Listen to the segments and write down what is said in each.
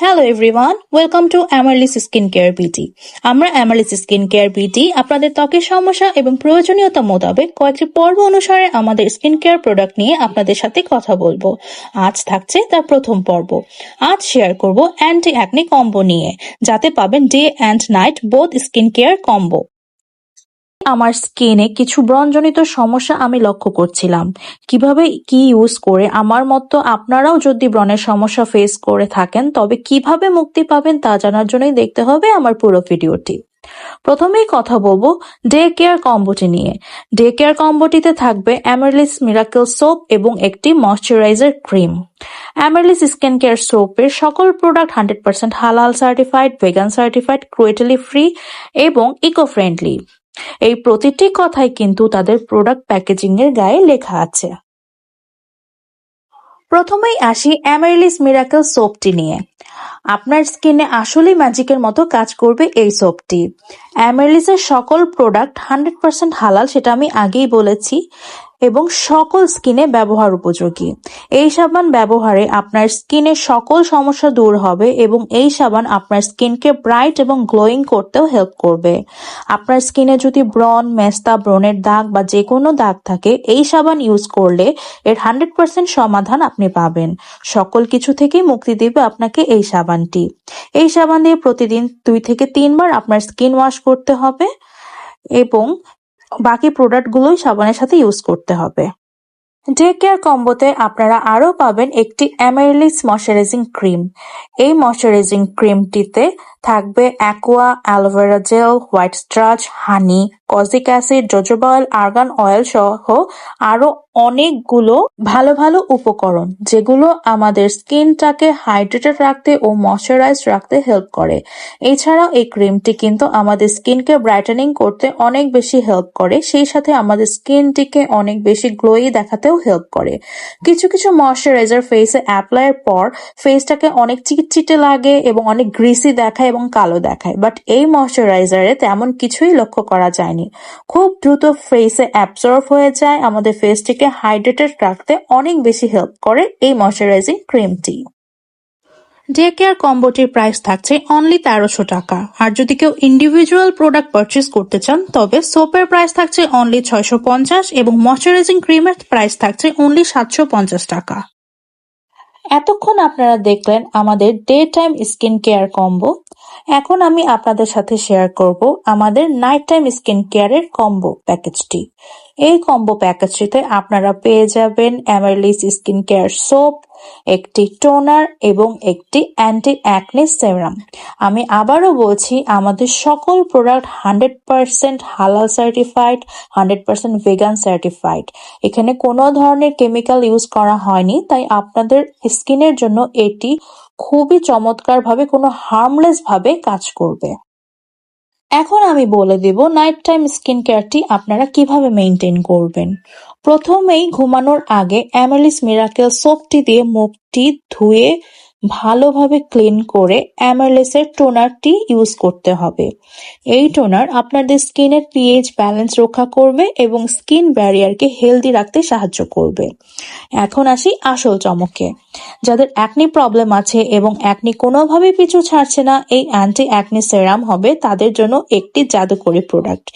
Hello everyone, welcome to Amaryllis skin care beauty. আমরা Amaryllis skin care beauty আপনাদের ত্বকের সমস্যা এবং প্রয়োজনীয়তা মোতাবেক কয়েকটি পর্ব অনুসারে আমাদের স্কিন কেয়ার প্রোডাক্ট নিয়ে আপনাদের সাথে কথা বলবো। আজ থাকছে তার প্রথম পর্ব। আজ শেয়ার করব অ্যান্টি অ্যাকনি কম্বো নিয়ে, যাতে পাবেন day and night both skin care combo. আমার স্কিনে কিছু ব্রণজনিত সমস্যা আমি লক্ষ্য করছিলাম। কিভাবে কি ইউজ করে আমার মতো আপনারাও যদি ব্রণের সমস্যা ফেস করে থাকেন, তবে কিভাবে মুক্তি পাবেন তা জানার জন্যই দেখতে হবে আমার পুরো ভিডিওটি। প্রথমেই কথা বলবো ডে কেয়ার কম্বোটি নিয়ে। ডে কেয়ার কম্বোটিতে থাকবে অ্যামারলিস মিরাকেল সোপ এবং একটি ময়শ্চারাইজার ক্রিম। অ্যামারলিস স্কিন কেয়ার সোপের সকল প্রোডাক্ট 100% হালাল certified, vegan certified, cruelty free এবং ইকো ফ্রেন্ডলি। এই প্রতিটি কথাই কিন্তু তাদের প্রোডাক্ট প্যাকেজিং এর গায়ে লেখা আছে। প্রথমেই আসি অ্যামারলিস মিরাকেল সোপটি নিয়ে। আপনার স্কিনে আসলেই ম্যাজিকের মতো কাজ করবে এই সোপটি। অ্যামারলিসের সকল প্রোডাক্ট 100% হালাল, সেটা আমি আগেই বলেছি, এবং সকল স্কিনে ব্যবহার উপযোগী। এই সাবান ব্যবহারে আপনার স্কিনের সকল সমস্যা দূর হবে এবং এই সাবান আপনার স্কিনকে ব্রাইট এবং গ্লোয়িং করতেও হেল্প করবে। আপনার স্কিনে যদি ব্রণ, মেস্তা, ব্রণের দাগ বা যে কোনো দাগ থাকে, এই সাবান ইউজ করলে এর 100% সমাধান আপনি পাবেন। সকল কিছু থেকেই মুক্তি দেবে আপনাকে এই সাবানটি। এই সাবান দিয়ে প্রতিদিন 2 থেকে 3 বার আপনার স্কিন ওয়াশ করতে হবে এবং বাকি প্রোডাক্টগুলোই সাবানের সাথে ইউজ করতে হবে। ডে কেয়ার কম্বোতে আপনারা আরও পাবেন একটি অ্যামারলিস ময়শ্চারাইজিং ক্রিম। এই ময়শ্চারাইজিং ক্রিমটিতে থাকবে aqua, aloe vera gel, white starch, honey, kojic acid, jojoba oil, argan oil সহ আরো অনেকগুলো ভালো ভালো উপকরণ, যেগুলো আমাদের স্কিনটাকে হাইড্রেটেড রাখতে ও ময়শ্চারাইজ রাখতে হেল্প করে। এছাড়াও এই ক্রিমটি কিন্তু আমাদের স্কিনকে ব্রাইটেনিং করতে অনেক বেশি হেল্প করে, সেই সাথে আমাদের স্কিনটিকে অনেক বেশি গ্লোয়ি দেখাতেও হেল্প করে। কিছু কিছু ময়শ্চারাইজার ফেসে অ্যাপ্লাইয়ের পর ফেসটাকে অনেক চিটচিটে লাগে এবং অনেক গ্রিসি দেখায় এবং কালো দেখায়, বাট এই ময়শ্চারাইজারে তেমন কিছুই লক্ষ্য করা যায়নি। খুব দ্রুত ফেসে অ্যাবজর্ব হয়ে যায়, আমাদের ফেসটিকে হাইড্রেটেড রাখতে অনেক বেশি হেল্প করে এই ময়শ্চারাইজিং ক্রিমটি। ডে কেয়ার কম্বোটির প্রাইস থাকছে অনলি 1300 টাকা। আর যদি কেউ ইন্ডিভিজুয়াল প্রোডাক্ট পারচেস করতে চান, তবে সোপের প্রাইস থাকছে অনলি 650 এবং ময়শ্চারাইজিং ক্রিমের প্রাইস থাকছে অনলি 750 টাকা। এতক্ষণ আপনারা দেখলেন আমাদের day time skin care combo. এখন আমি আপনাদের সাথে শেয়ার করব আমাদের নাইট টাইম স্কিন কেয়ারের কম্বো প্যাকেজটি। এই কম্বো প্যাকেজটিতে আপনারা পেয়ে যাবেন অ্যামারলিস স্কিন কেয়ার সোপ, একটি টোনার এবং একটি অ্যান্টি অ্যাকনি সেরাম। আমি আবারও বলছি, আমাদের সকল প্রোডাক্ট 100% হালাল সার্টিফাইড, 100% ভেগান সার্টিফাইড। এখানে কোনো ধরনের কেমিক্যাল ইউজ করা হয়নি, তাই আপনাদের স্কিনের জন্য এটি খুবই চমৎকারভাবে, কোনো হার্মলেস ভাবে কাজ করবে। এখন আমি বলে দেব নাইট টাইম স্কিন কেয়ারটি আপনারা কিভাবে মেইনটেইন করবেন। প্রথমেই ঘুমানোর আগে অ্যামারলিস মিরাকেল সোপটি দিয়ে মুখটি ধুয়ে ভালোভাবে ক্লিন করে অ্যামারলিসের টোনারটি ইউজ করতে হবে। এই টোনার আপনাদের স্কিনের পিএইচ ব্যালেন্স রক্ষা করবে এবং স্কিন ব্যারিয়ারকে হেলদি রাখতে সাহায্য করবে। এখন আসি আসল চমকে। যাদের অ্যাকনি প্রবলেম আছে এবং অ্যাকনি কোনোভাবেই পিছু ছাড়ছে না, এই অ্যান্টি অ্যাকনি সেরাম হবে তাদের জন্য একটি জাদুকরী প্রোডাক্ট।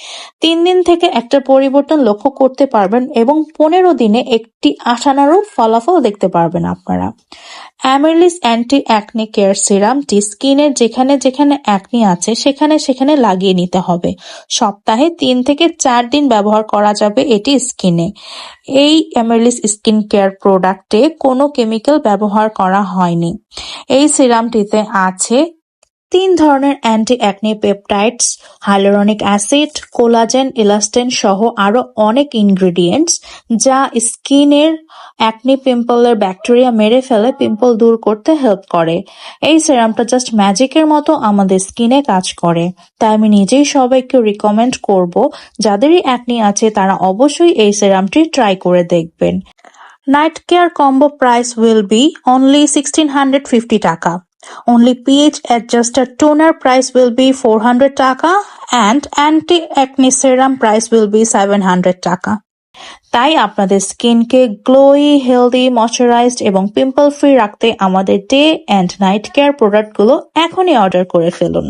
3 দিন থেকে একটা পরিবর্তন লক্ষ্য করতে পারবেন এবং 15 দিনে একটি আশানুরূপ ফলাফল দেখতে পারবেন আপনারা। অ্যামারলিস অ্যান্টি অ্যাকনি কেয়ার সিরামটি স্কিনের যেখানে যেখানে অ্যাকনি আছে সেখানে সেখানে লাগিয়ে নিতে হবে। সপ্তাহে 3 থেকে 4 দিন ব্যবহার করা যাবে এটি স্কিনে। এই অ্যামারলিস স্কিন কেয়ার প্রোডাক্টে কোনো কেমিক্যাল ব্যবহার করা হয়নি। এই সিরামটিতে আছে 3 ধরনের anti acne peptides, hyaluronic acid, collagen, elastin সহ আরো অনেক ইনগ্রেডিয়েন্টস, যা স্কিনের অ্যাকনি পিম্পলের ব্যাকটেরিয়া মেরে ফেলে পিম্পল দূর করতে হেল্প করে। এই সিরামটা জাস্ট ম্যাজিকের মতো আমাদের স্কিনে কাজ করে, তাই আমি নিজেই সবাইকে রিকমেন্ড করব, যাদেরই অ্যাকনি আছে তারা অবশ্যই এই সিরামটি ট্রাই করে দেখবেন। Night care combo price will be only 1650 taka. Only pH adjusted toner price will be 400 taka and anti-acne serum price will be 700 taka. তাই আপনাদের স্কিনকে গ্লোয়ি, হেলদি, ময়শ্চারাইজড এবং পিম্পল ফ্রি রাখতে আমাদের ডে অ্যান্ড নাইট কেয়ার প্রোডাক্টগুলো এখনই order করে ফেলুন।